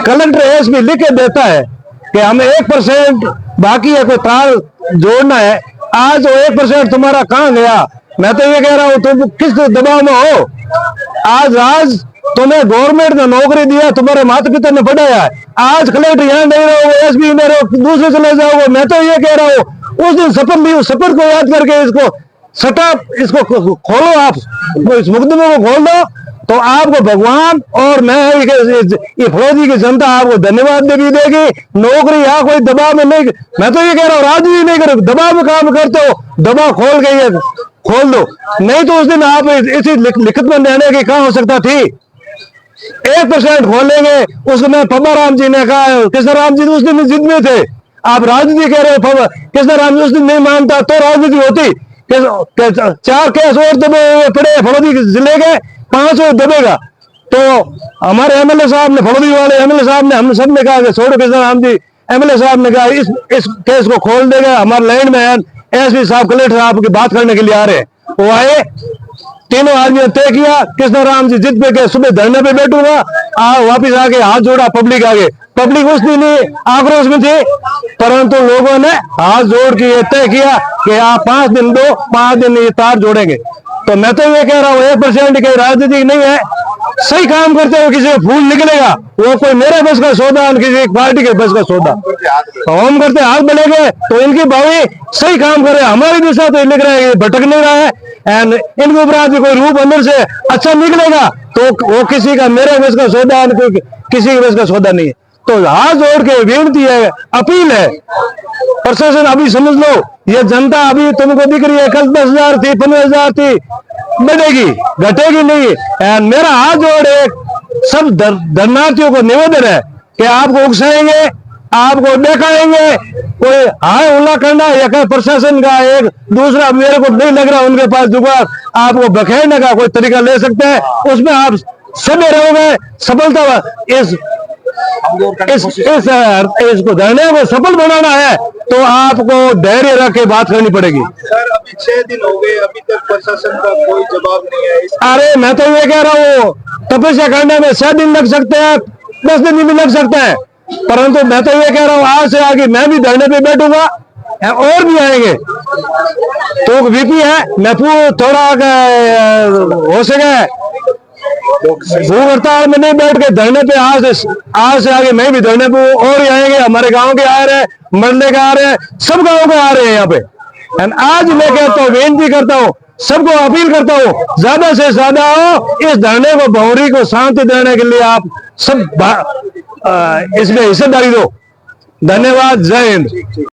Collector SP लिख के देता है कि हमें 1% बाकी है, कोई तार जोड़ना है। आज वो 1% तुम्हारा कहाँ गया? मैं तो ये कह रहा हूँ तुम किस दबाव में हो? आज तुम्हें गवर्नमेंट ने नौकरी दिया, तुम्हारे माता पिता ने पढ़ाया है। आज कलेक्टर यहाँ नहीं रहो, एसपी नहीं रहो, दूसरे चले जाओगे। मैं तो ये कह रहा हूँ उस दिन शपथ ली, शपथ को याद करके इसको सटा, इसको खोलो, आप इस मुकदमे को खोल दो तो आपको भगवान और मैं ये फौजी की जनता आपको धन्यवाद भी देगी। नौकरी यहाँ कोई दबाव में नहीं, मैं तो ये कह रहा हूँ राजनीति नहीं करो, दबाव में काम करते हो, दबाव खोल के ये खोल दो। नहीं तो उस दिन आप इसी लिखित में देने की कहाँ हो सकता थी? 1% खोलेंगे, उसमें पब्बा राम जी ने कहा, कृष्ण राम जी उस दिन जिद में थे। आप राजनीति कह रहे हो, कृष्ण राम जी उस दिन नहीं मानता तो राजनीति होती। 4 केस और दबे पड़े फौजी जिले के, 5 और दबेगा। तो हमारे एमएलए साहब ने, फौजी वाले एमएलए साहब ने, हम सब ने कहा कि छोड़ो कृष्ण राम जी। एमएलए साहब ने कहा इस केस को खोल देगा। हमारे लाइन में एसपी साहब, कलेक्टर साहब की बात करने के लिए आ रहे हैं। वो आए, तीनों आदमी ने तय किया कृष्ण राम जी जिद पे के सुबह धरने पे बैठूंगा। वापिस आके हाथ जोड़ा पब्लिक आगे। पब्लिक उस दिन आक्रोश में थी, परंतु लोगों ने हाथ जोड़ के ये तय किया कि आप 5 दिन दो, 5 दिन ये तार जोड़ेंगे। तो मैं तो ये कह रहा हूँ 1% की राजनीति नहीं है। सही काम करते हो किसी को फूल निकलेगा, वो कोई मेरे बस का सौदा, किसी पार्टी के बस का सौदा। हम करते हाथ बढ़ेंगे तो इनकी भावी सही काम करे, हमारी दिशा तो लिख रहे हैं, भटक नहीं रहा है। एंड इनके उपरांत कोई रूप अंदर से अच्छा निकलेगा तो वो किसी का मेरे बस का सौदा, किसी के बस का सौदा नहीं है। तो हाथ जोड़ के विनती है, अपील है, प्रशासन अभी समझ लो, ये जनता अभी तुमको दिख रही है, कल 10,000 थी, 15,000 थी, बढ़ेगी घटेगी नहीं। एंड मेरा हाथ जोड़ सब धरनार्थियों को निवेदन है कि आपको उकसाएंगे, आपको देखाएंगे, कोई हाय हुल्ला करना या क्या प्रशासन का एक दूसरा, मेरे को नहीं लग रहा उनके पास जुगाड़ आपको बखेरने का कोई तरीका ले सकते हैं। उसमें आप सभी रहोगे, सफलता इसको धरने को सफल बनाना है तो आपको धैर्य रख के बात करनी पड़ेगी। सर अभी 6 दिन हो गए, अभी तक प्रशासन का कोई जवाब नहीं है। अरे मैं तो ये कह रहा हूँ तपस्या करने में 6 दिन लग सकते हैं, 10 दिन भी लग सकते हैं, परंतु मैं तो ये कह रहा हूँ आज से आगे मैं भी धरने पे बैठूंगा और भी आएंगे। तो वीपी है, मैं थोड़ा हो सके भूख हड़ताल में नहीं बैठ के धरने पे आज से आगे मैं भी धरने पे और ही आएंगे। हमारे गांव के आ रहे हैं, मंडले के आ रहे हैं, सब गांव के आ रहे हैं यहाँ पे। आज मैं कहता हूँ, बेनती करता हूँ, सबको अपील करता हूँ, ज्यादा से ज्यादा हो, इस धरने को, भौरी को शांति देने के लिए आप सब इसमें हिस्सेदारी दो। धन्यवाद, जय हिंद।